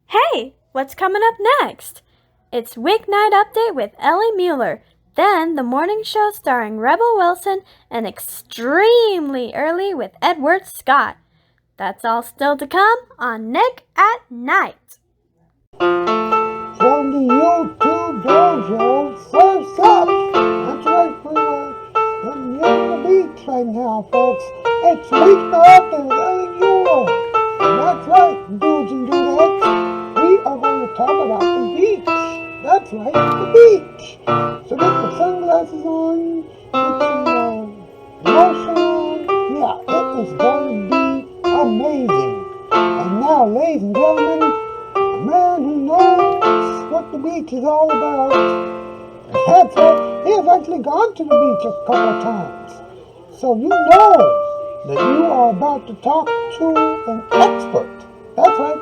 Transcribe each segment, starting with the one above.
Hey, what's coming up next? It's Weeknight Update with Ellie Mueller, then the morning show starring Rebel Wilson, and Extremely Early with Edward Scott. That's all still to come on Nick at Night. From the YouTube dojo, surf's up! That's right, we're near the beach right now, folks. It's Weeknight with Ellie Mueller. And that's right, dudes and dudettes, we are going to talk about the beach. That's right, the beach. So get your sunglasses on, get your lotion on. Yeah, it is going to be amazing. And now, ladies and gentlemen, a man who knows what the beach is all about. That's right, he has actually gone to the beach a couple of times. So you know that you are about to talk to an expert. That's right,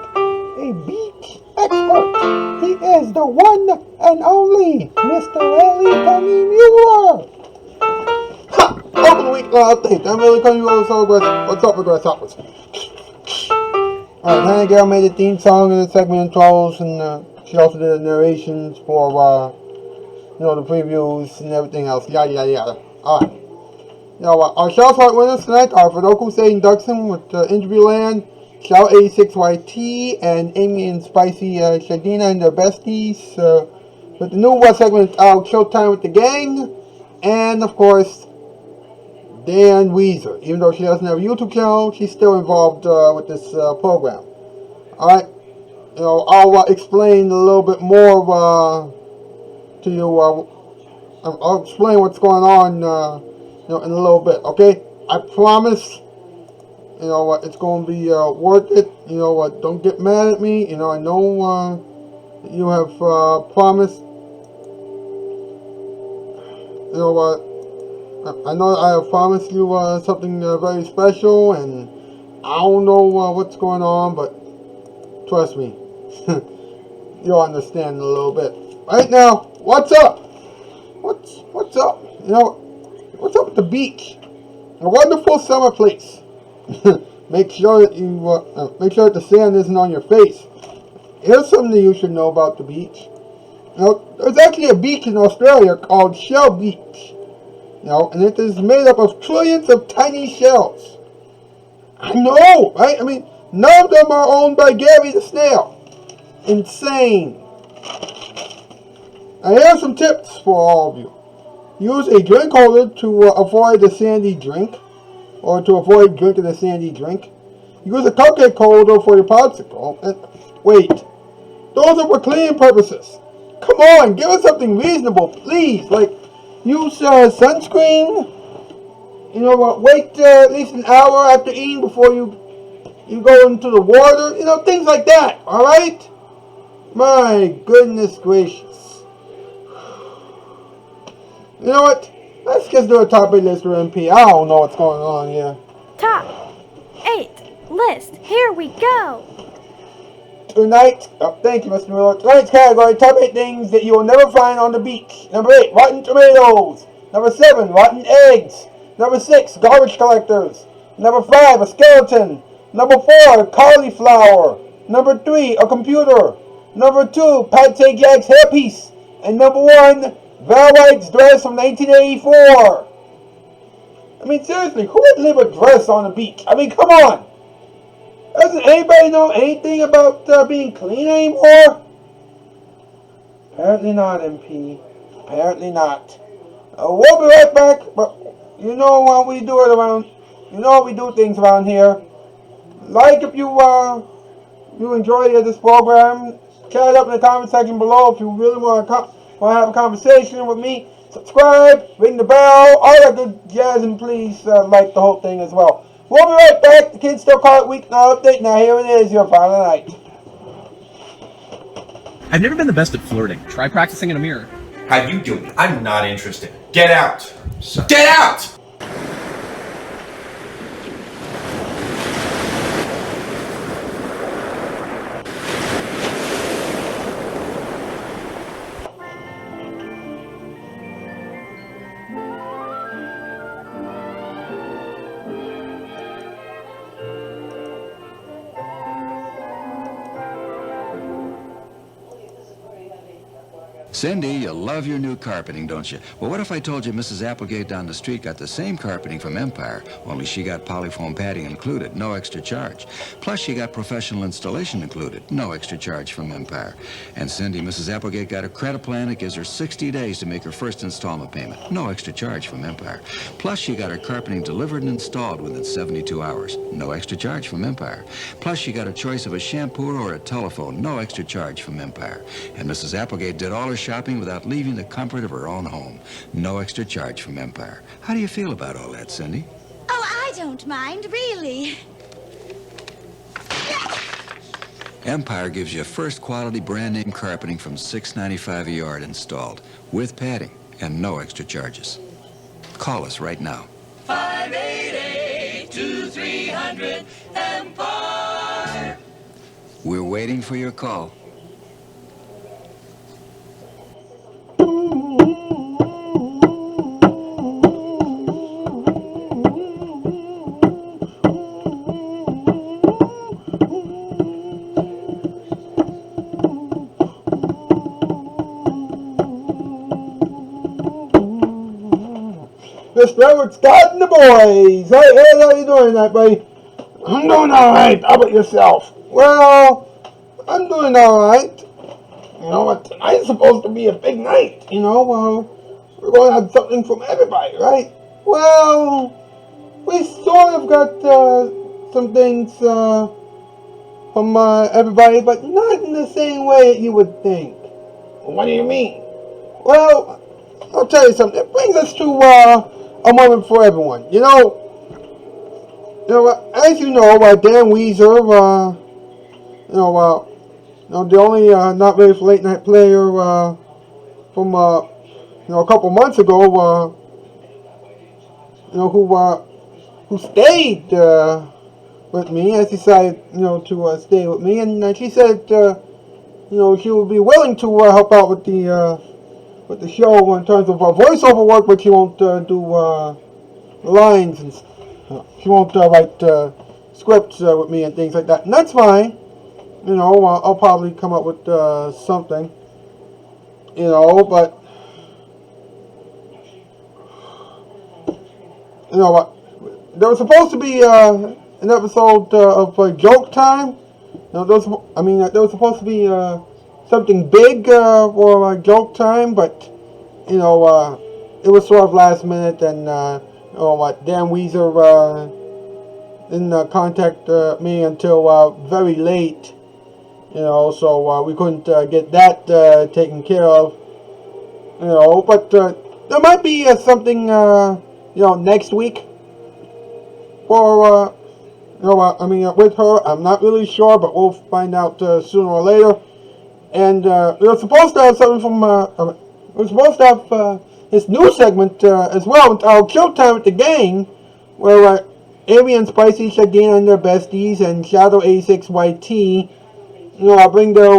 a beach expert. He is the one and only Mr. Ellie Mueller. Ha! Welcome to Weeknight Update. I'm Ellie Mueller. What's up, Grasshoppers? Alright, Hannah Gale made the theme song in the segment intros, and she also did the narrations for, the previews and everything else. Yada, yada, yada. Alright. Our Shoutout Spotlight winners tonight are Fadoku Sadie Duxon with Interview Land, Shout 86YT, and Amy and Spicy Shadina and their besties. With the new segment out, Showtime with the Gang, and of course, Dan Ouizer. Even though she doesn't have a YouTube channel, she's still involved with this program. Alright, I'll explain a little bit more to you. I'll explain what's going on, in a little bit. Okay, I promise. It's going to be worth it. Don't get mad at me. I know you have promised. I know I have promised you something very special, and I don't know what's going on, but trust me, you'll understand in a little bit. Right now, what's up? What's up? What's up with the beach? A wonderful summer place. Make sure that the sand isn't on your face. Here's something that you should know about the beach. There's actually a beach in Australia called Shell Beach. And it is made up of trillions of tiny shells. I know, right? I mean, none of them are owned by Gary the snail. Insane. Now, here are some tips for all of you. Use a drink holder to avoid the sandy drink, or to avoid drinking the sandy drink. Use a cupcake holder for your popsicle. And wait, those are for cleaning purposes. Come on, give us something reasonable, please. Like, use sunscreen. Wait at least an hour after eating before you go into the water. Things like that. All right. My goodness gracious. You know what? Let's just do a top 8 list for MP. I don't know what's going on here. Top 8 list. Here we go. Tonight, thank you, Mr. Miller. Tonight's category, top 8 things that you will never find on the beach. Number 8, rotten tomatoes. Number 7, rotten eggs. Number 6, garbage collectors. Number 5, a skeleton. Number 4, cauliflower. Number 3, a computer. Number 2, Pate Jack's hairpiece. And number 1, Val White's dress from 1984. I mean, seriously, who would leave a dress on the beach? I mean, come on. Doesn't anybody know anything about being clean anymore? Apparently not, MP. Apparently not. We'll be right back, but you know what we do it around. You know we do things around here. Like if you enjoy this program, chat it up in the comment section below if you really want to have a conversation with me. Subscribe, ring the bell, all that good jazz, and please like the whole thing as well. We'll be right back. The kids still call it Weeknight Update. Now here it is, your final night. I've never been the best at flirting. Try practicing in a mirror. How you doing? I'm not interested. Get out! Get out! Cindy, you love your new carpeting, don't you? Well, what if I told you Mrs. Applegate down the street got the same carpeting from Empire, only she got polyfoam padding included, no extra charge. Plus, she got professional installation included, no extra charge from Empire. And Cindy, Mrs. Applegate got a credit plan that gives her 60 days to make her first installment payment, no extra charge from Empire. Plus, she got her carpeting delivered and installed within 72 hours, no extra charge from Empire. Plus, she got a choice of a shampoo or a telephone, no extra charge from Empire. And Mrs. Applegate did all her shopping without leaving the comfort of her own home. No extra charge from Empire. How do you feel about all that, Cindy? Oh, I don't mind, really. Empire gives you first quality brand name carpeting from $6.95 a yard installed, with padding and no extra charges. Call us right now. 588-2300 Empire. We're waiting for your call. Mr. Edward Scott and the boys. Hey, Ed, how you doing tonight, buddy? I'm doing all right. How about yourself? Well, I'm doing all right. You know what? Tonight's supposed to be a big night. You know, we're going to have something from everybody, right? Well, we sort of got some things from everybody, but not in the same way that you would think. What do you mean? Well, I'll tell you something. It brings us to a moment for everyone. You know, as you know, Dan Ouizer, the only not ready for late night player from a couple months ago, who stayed with me, has decided to stay with me, and she said she would be willing to help out with the show in terms of voiceover work, but she won't do lines and she won't write scripts with me and things like that, and that's fine. I'll probably come up with something, but there was supposed to be an episode of Joke Time. There was supposed to be something big for Joke Time, but it was sort of last minute, and Dan Ouizer didn't contact me until very late. So we couldn't get that taken care of. But there might be something next week for with her. I'm not really sure, but we'll find out sooner or later. And we were supposed to have something from we were supposed to have this new segment as well, our Showtime with the Gang, where Amy and Spicy Shadina and their besties and Shadow 86YT bring their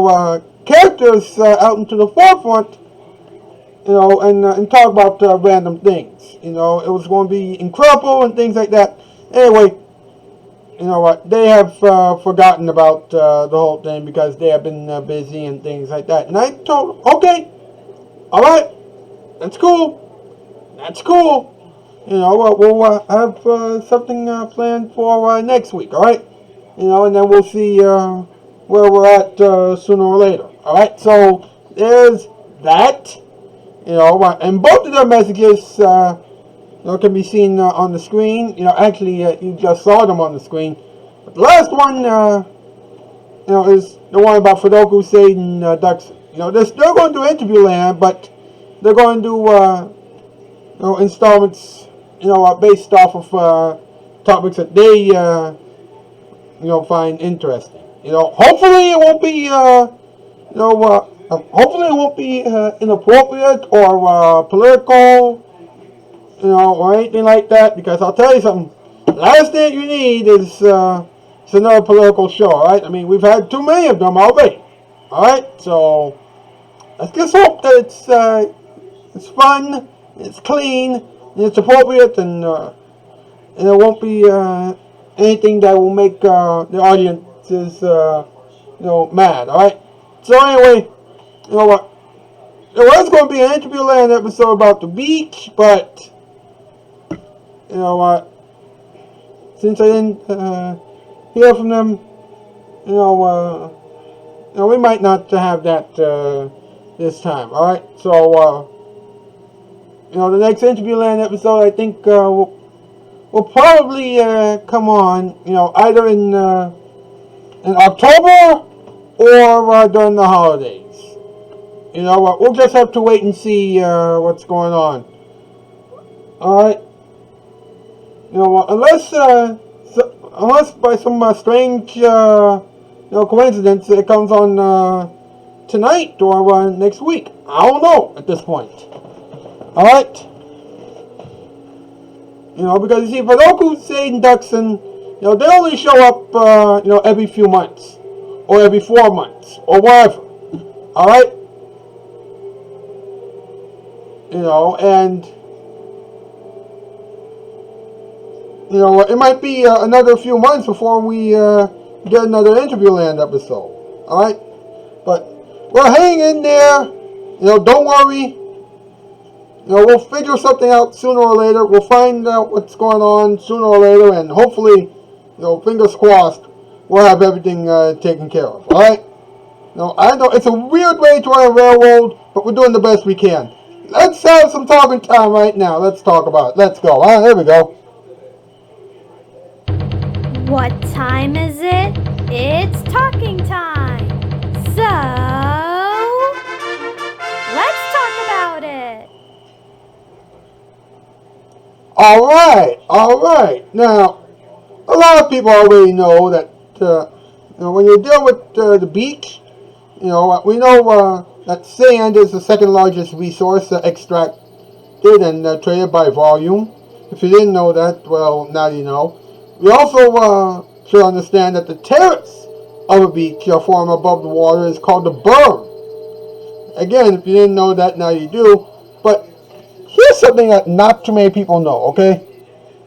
characters out into the forefront, and talk about random things. It was going to be incredible and things like that. Anyway, they have forgotten about the whole thing because they have been busy and things like that. And I told them, okay, all right, that's cool. We'll have something planned for next week, all right? And then we'll see where we're at sooner or later. All right, so there's that. And both of their messages can be seen on the screen. Actually, you just saw them on the screen. But the last one, is the one about Fidel Crusade and Ducks. They're going to do Interview Land, but they're going to do installments, based off of topics that they find interesting. Hopefully it won't be, inappropriate or political, or anything like that. Because I'll tell you something, the last thing you need is another political show. All right, we've had too many of them already. All right, so let's just hope that it's fun, it's clean, and it's appropriate, and it won't be anything that will make the audiences mad. All right. So anyway, there was going to be an Interview Land episode about the beach, but you know what? Since I didn't hear from them, we might not have that this time. All right, so the next Interview Land episode, I think will probably come on, either in October or during the holidays. We'll just have to wait and see what's going on. All right. Unless by some strange coincidence it comes on tonight or next week. I don't know at this point. All right. Because you see, for local Satan Duxon, they only show up every few months or every 4 months or whatever. All right. And it might be another few months before we get another Interview Land episode. All right, but we're hanging in there. Don't worry. We'll figure something out sooner or later. We'll find out what's going on sooner or later, and hopefully, fingers crossed, we'll have everything taken care of. All right. I know it's a weird way to run a railroad, but we're doing the best we can. Let's have some talking time right now. Let's talk about it. Let's go. There we go. What time is it? It's talking time. So, let's talk about it. All right. Now, a lot of people already know that when you deal with the beach, we know that sand is the second largest resource extracted and traded by volume. If you didn't know that, well, now you know. We also should understand that the terrace of a beach formed above the water is called the berm. Again, if you didn't know that, now you do. But here's something that not too many people know, okay?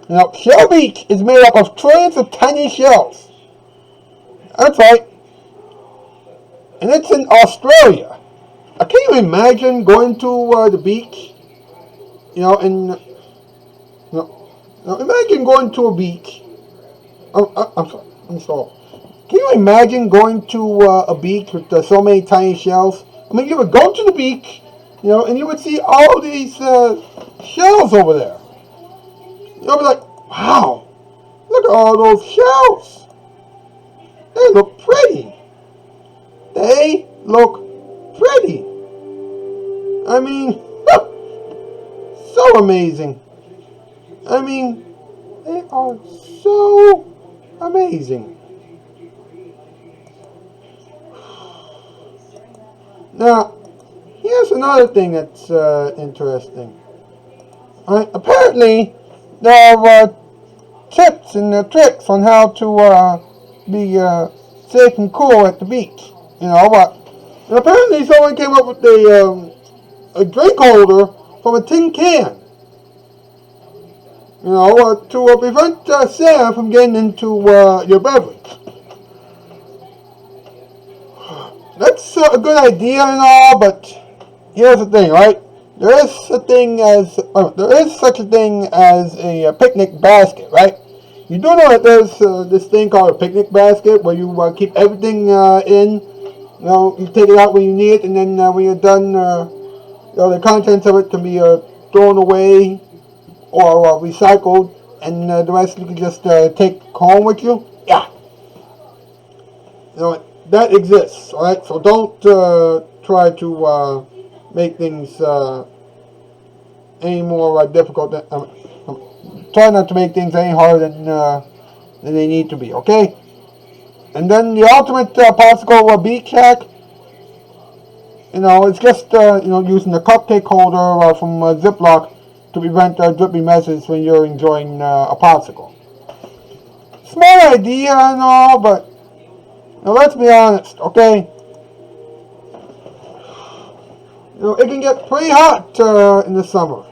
Shell Beach is made up of trillions of tiny shells. That's right. And it's in Australia. Can you imagine going to the beach? Imagine going to a beach. I'm sorry. I'm sorry. Can you imagine going to a beach with so many tiny shells? I mean, you would go to the beach, and you would see all these shells over there. You'll be like, wow, look at all those shells. They look pretty. I mean, so amazing. I mean, they are so amazing. Now, here's another thing that's interesting. Apparently, there are tips and tricks on how to be safe and cool at the beach. Apparently someone came up with a drink holder from a tin can. To prevent sand from getting into your beverage. That's a good idea and all, but here's the thing, right? There is such a thing as a picnic basket, right? You do know that there's this thing called a picnic basket where you keep everything in. You take it out when you need it, and then when you're done, the contents of it can be thrown away or recycled, and the rest you can just take home with you. Yeah. That exists, alright? So don't try to make things any more difficult. Try not to make things any harder than they need to be, okay? And then the ultimate popsicle beach hack, it's just using the cupcake holder from Ziploc to prevent drippy messes when you're enjoying a popsicle. Small idea and all, but let's be honest, okay? It can get pretty hot in the summer.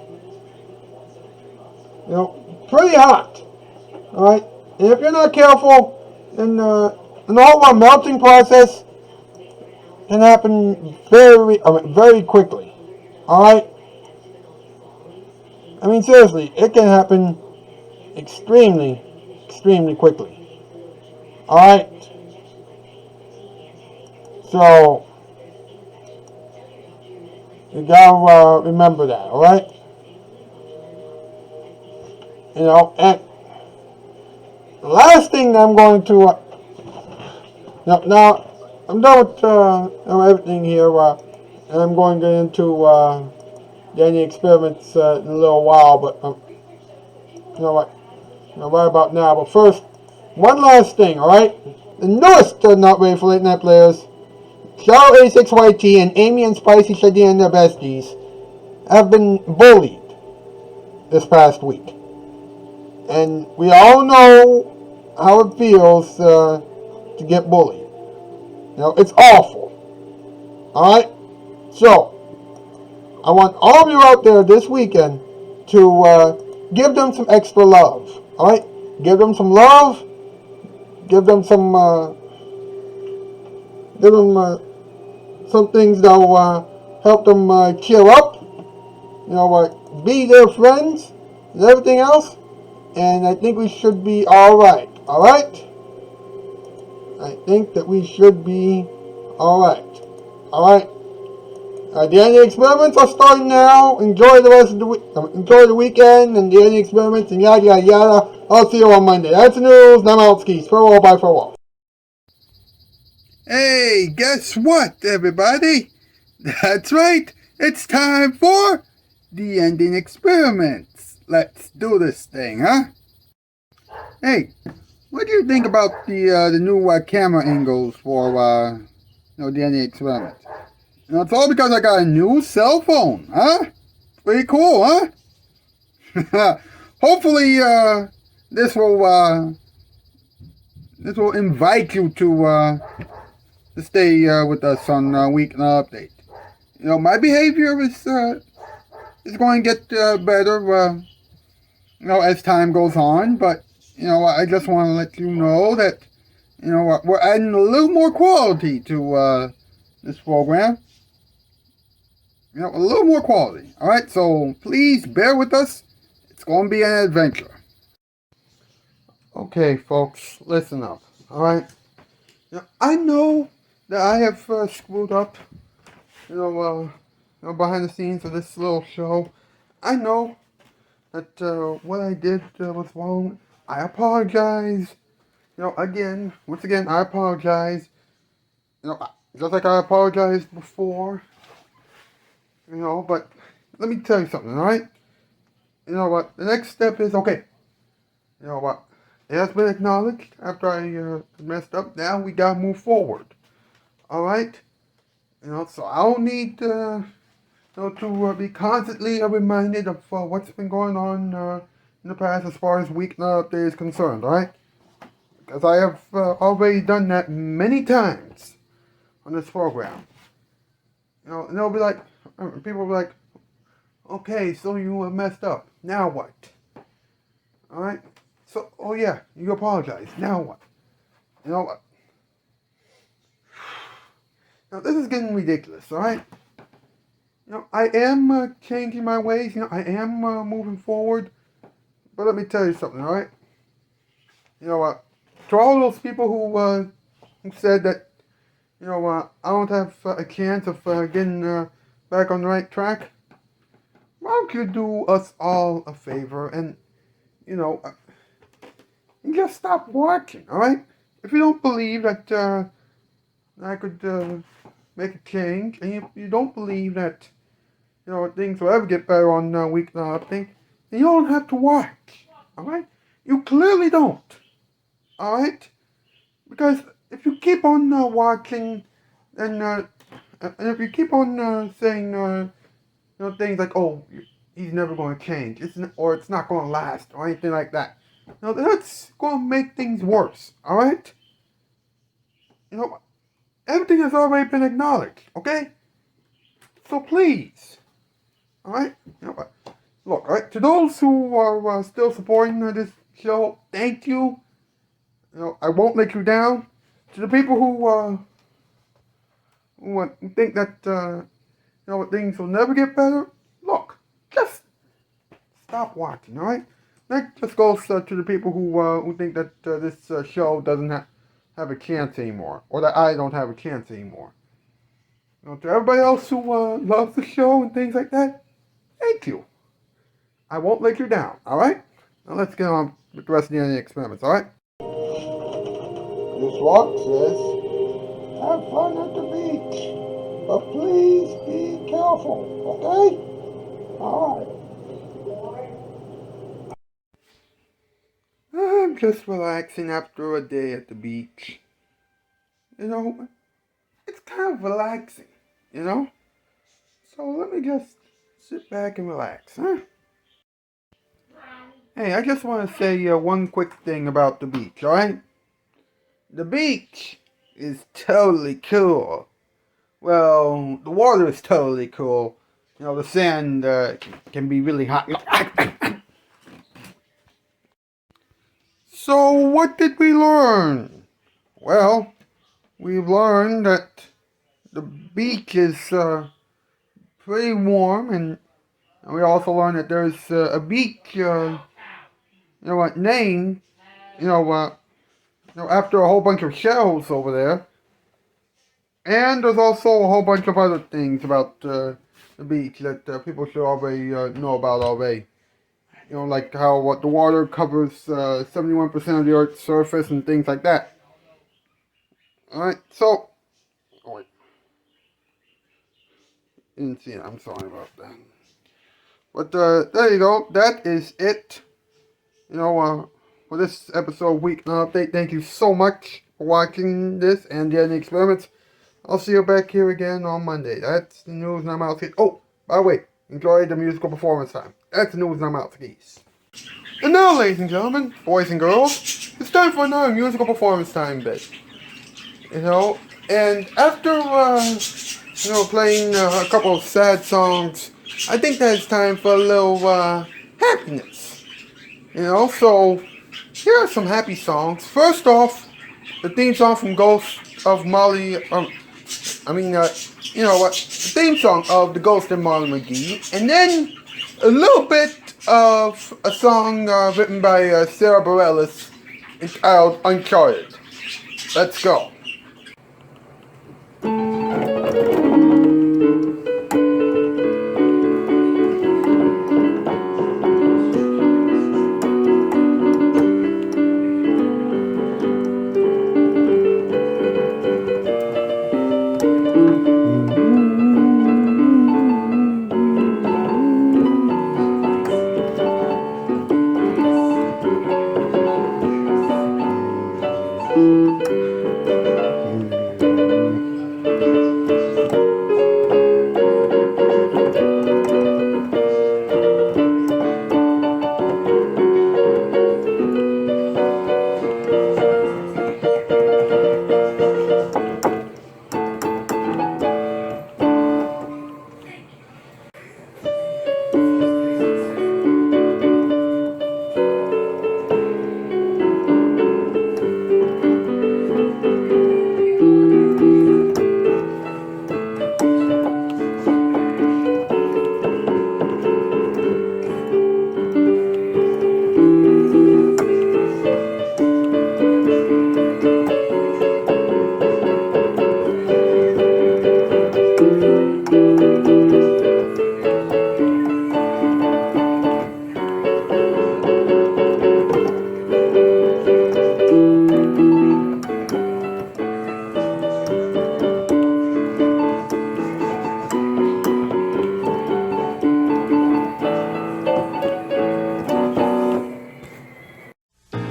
Pretty hot. Alright? And if you're not careful, then the whole melting process can happen very quickly. Alright? I mean, seriously, it can happen extremely, extremely quickly. Alright? So, you gotta remember that, alright? You know, and the last thing that I'm going to, now I'm done with everything here, and I'm going to get into any experiments in a little while, but you know what, right about now. But first, one last thing, alright? The newest Not Ready for Late Night Players, Shoutout A6YT and Amy and Spicy Shadi and their besties have been bullied this past week. And we all know how it feels to get bullied. You know, it's awful. Alright? So, I want all of you out there this weekend to give them some extra love. Alright? Give them some love. Give them some some things that will help them cheer up. You know, be their friends and everything else. And I think we should be alright. Alright? I think that we should be alright. Alright? The ending experiments are starting now. Enjoy the rest of the week. Enjoy the weekend and the ending experiments and yada yada yada. I'll see you on Monday. That's the news. I'm out skis. Farewell, bye, farewell. Hey, guess what, everybody? That's right. It's time for the ending experiments. Let's do this thing, huh? Hey, what do you think about the new camera angles for the ending experiments? You know, it's all because I got a new cell phone, huh? Pretty cool, huh? Hopefully, this will invite you to stay with us on Weeknight Update. You know, my behavior is going to get better, as time goes on. But I just want to let you know that we're adding a little more quality to this program. A little more quality. All right, so please bear with us. It's going to be an adventure. Okay, folks, listen up. All right. I know that I have screwed up. Behind the scenes of this little show. I know that what I did was wrong. I apologize. Once again, I apologize. Just like I apologized before. But let me tell you something, alright? You know what? The next step is, okay. You know what? It has been acknowledged after I messed up. Now we gotta move forward. Alright? So I don't need to be constantly reminded of what's been going on in the past as far as Weeknight Update is concerned, alright? Because I have already done that many times on this program. And they'll be like, people will be like, okay, so you messed up. Now what? Alright? So, oh yeah, you apologize. Now what? You know what? Now this is getting ridiculous, alright? I am changing my ways. I am moving forward. But let me tell you something, alright? You know what? To all those people who said that, I don't have a chance of getting back on the right track, why don't you do us all a favor and, and just stop watching, alright? If you don't believe that I could make a change, and you don't believe that, things will ever get better on Weeknight Update, then you don't have to watch, alright? You clearly don't, alright? Because if you keep on watching, and if you keep on saying, things like, oh, he's never going to change, or it's not going to last, or anything like that, that's going to make things worse, alright? Everything has already been acknowledged, okay? So please, alright? Look, alright, to those who are still supporting this show, thank you. I won't let you down. To the people who think that things will never get better, look, just stop watching, alright? That just goes to the people who think that this show doesn't have a chance anymore, or that I don't have a chance anymore. To everybody else who loves the show and things like that, thank you. I won't let you down, alright? Now let's get on with the rest of the experiments, alright? This walk says, have fun at the beach, but please be careful, okay? Alright. I'm just relaxing after a day at the beach. It's kind of relaxing, So let me just sit back and relax, huh? Hey, I just want to say one quick thing about the beach, alright? The beach is totally cool. Well, the water is totally cool. The sand can be really hot. So, what did we learn? Well, we've learned that the beach is pretty warm, and we also learned that there's a beach, named, after a whole bunch of shells over there. And there's also a whole bunch of other things about the beach that people should already know about already. Like how the water covers 71% of the Earth's surface and things like that. Alright, so... Oh, wait. Didn't see it, I'm sorry about that. But there you go, that is it. For this episode of Weeknight Update. Thank you so much for watching this and the experiments. I'll see you back here again on Monday. That's the news and I'm out. Oh, by the way, enjoy the musical performance time. That's the news and I'm out. And now, ladies and gentlemen, boys and girls, it's time for another musical performance time bit. And after, playing a couple of sad songs, I think that it's time for a little, happiness. So, here are some happy songs. First off, the theme song from Ghost of Molly, the theme song of The Ghost and Molly McGee, and then a little bit of a song written by Sarah Bareilles entitled Uncharted. Let's go.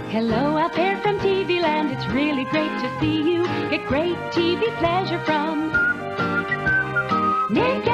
Hello out there from TV Land, it's really great to see you. Get great TV pleasure from Nick